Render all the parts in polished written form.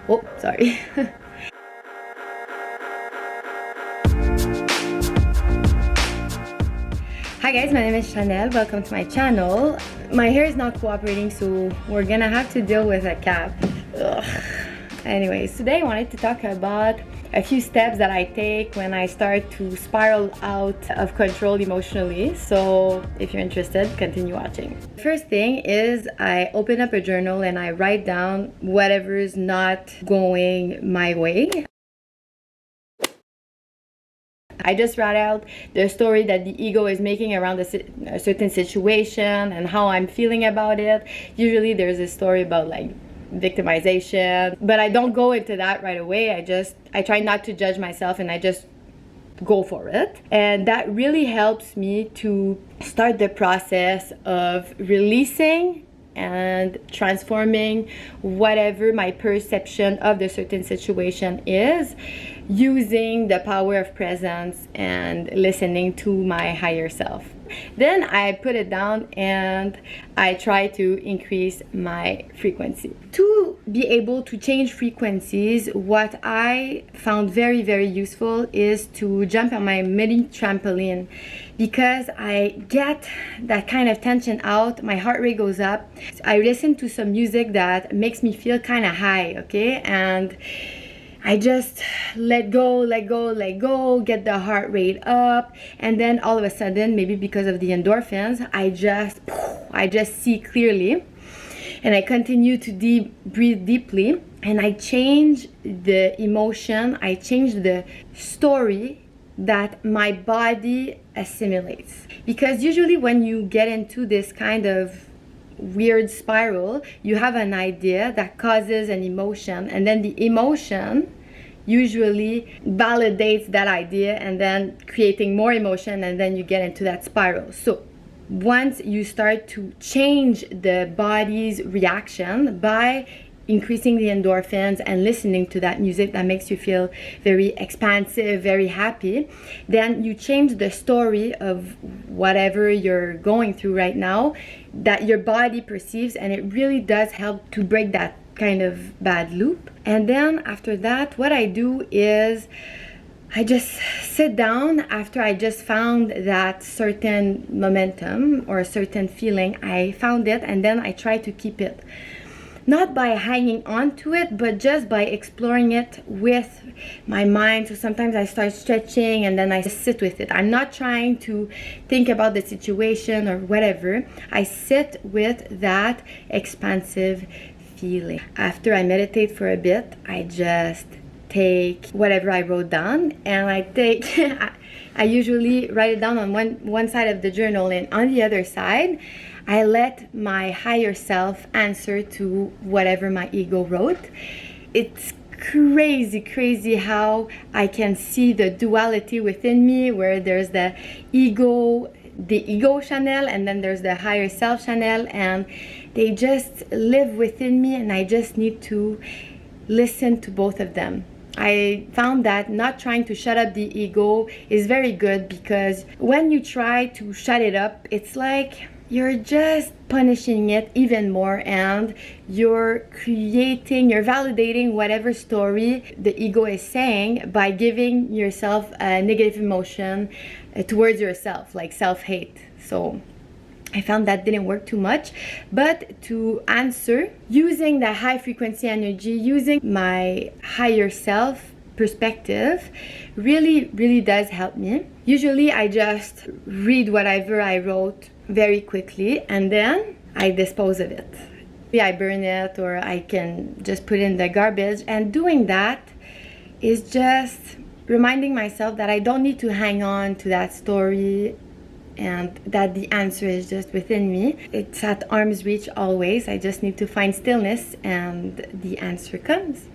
Oh, sorry. Hi guys, my name is Chanel. Welcome to my channel. My hair is not cooperating, so we're gonna have to deal with a cap. Ugh. Anyways, today I wanted to talk about a few steps that I take when I start to spiral out of control emotionally. So if you're interested, continue watching. First thing is I open up a journal and I write down whatever's not going my way. I just write out the story that the ego is making around a certain situation and how I'm feeling about it. Usually there's a story about like victimization, but I don't go into that right away. I try not to judge myself and I just go for it. And that really helps me to start the process of releasing and transforming whatever my perception of the certain situation is, using the power of presence and listening to my higher self. Then I put it down and I try to increase my frequency. To be able to change frequencies, what I found very, very useful is to jump on my mini trampoline, because I get that kind of tension out, my heart rate goes up. I listen to some music that makes me feel kind of high, okay? And I just let go, get the heart rate up, and then all of a sudden, maybe because of the endorphins, I just see clearly, and I continue to breathe deeply, and I change the emotion, I change the story that my body assimilates. Because usually when you get into this kind of weird spiral, you have an idea that causes an emotion, and then the emotion usually validates that idea and then creating more emotion, and then you get into that spiral. So once you start to change the body's reaction by increasing the endorphins and listening to that music that makes you feel very expansive, very happy, then you change the story of whatever you're going through right now that your body perceives, and it really does help to break that kind of bad loop. And then after that, what I do is I just sit down after I just found that certain momentum or a certain feeling. I found it, and then I try to keep it. Not by hanging on to it, but just by exploring it with my mind. So sometimes I start stretching and then I just sit with it. I'm not trying to think about the situation or whatever. I sit with that expansive feeling. After I meditate for a bit, I just take whatever I wrote down, and I usually write it down on one side of the journal, and on the other side I let my higher self answer to whatever my ego wrote. It's crazy how I can see the duality within me, where there's the ego Chanel, and then there's the higher self Chanel, and they just live within me, and I just need to listen to both of them. I found that not trying to shut up the ego is very good, because when you try to shut it up, it's like you're just punishing it even more, and you're validating whatever story the ego is saying by giving yourself a negative emotion towards yourself, like self-hate. So I found that didn't work too much, but to answer using the high frequency energy, using my higher self perspective, really does help me. Usually I just read whatever I wrote very quickly, and then I dispose of it. I burn it, or I can just put it in the garbage. And doing that is just reminding myself that I don't need to hang on to that story, and that the answer is just within me. It's at arm's reach always. I just need to find stillness and the answer comes.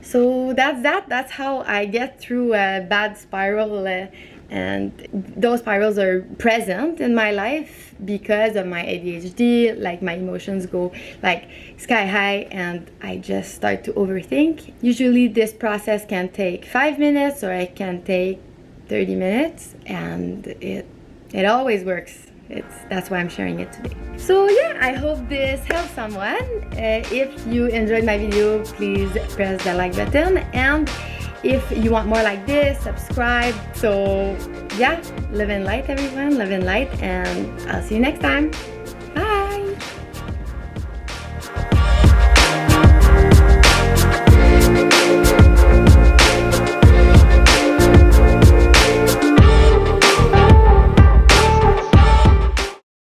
So that's how I get through a bad spiral, and those spirals are present in my life because of my ADHD. Like, my emotions go like sky high and I just start to overthink. Usually this process can take 5 minutes, or it can take 30 minutes, and it always works. that's why I'm sharing it today. So yeah, I hope this helps someone. If you enjoyed my video, please press the like button, and if you want more like this, subscribe. So yeah, live in light everyone, live in light, and I'll see you next time.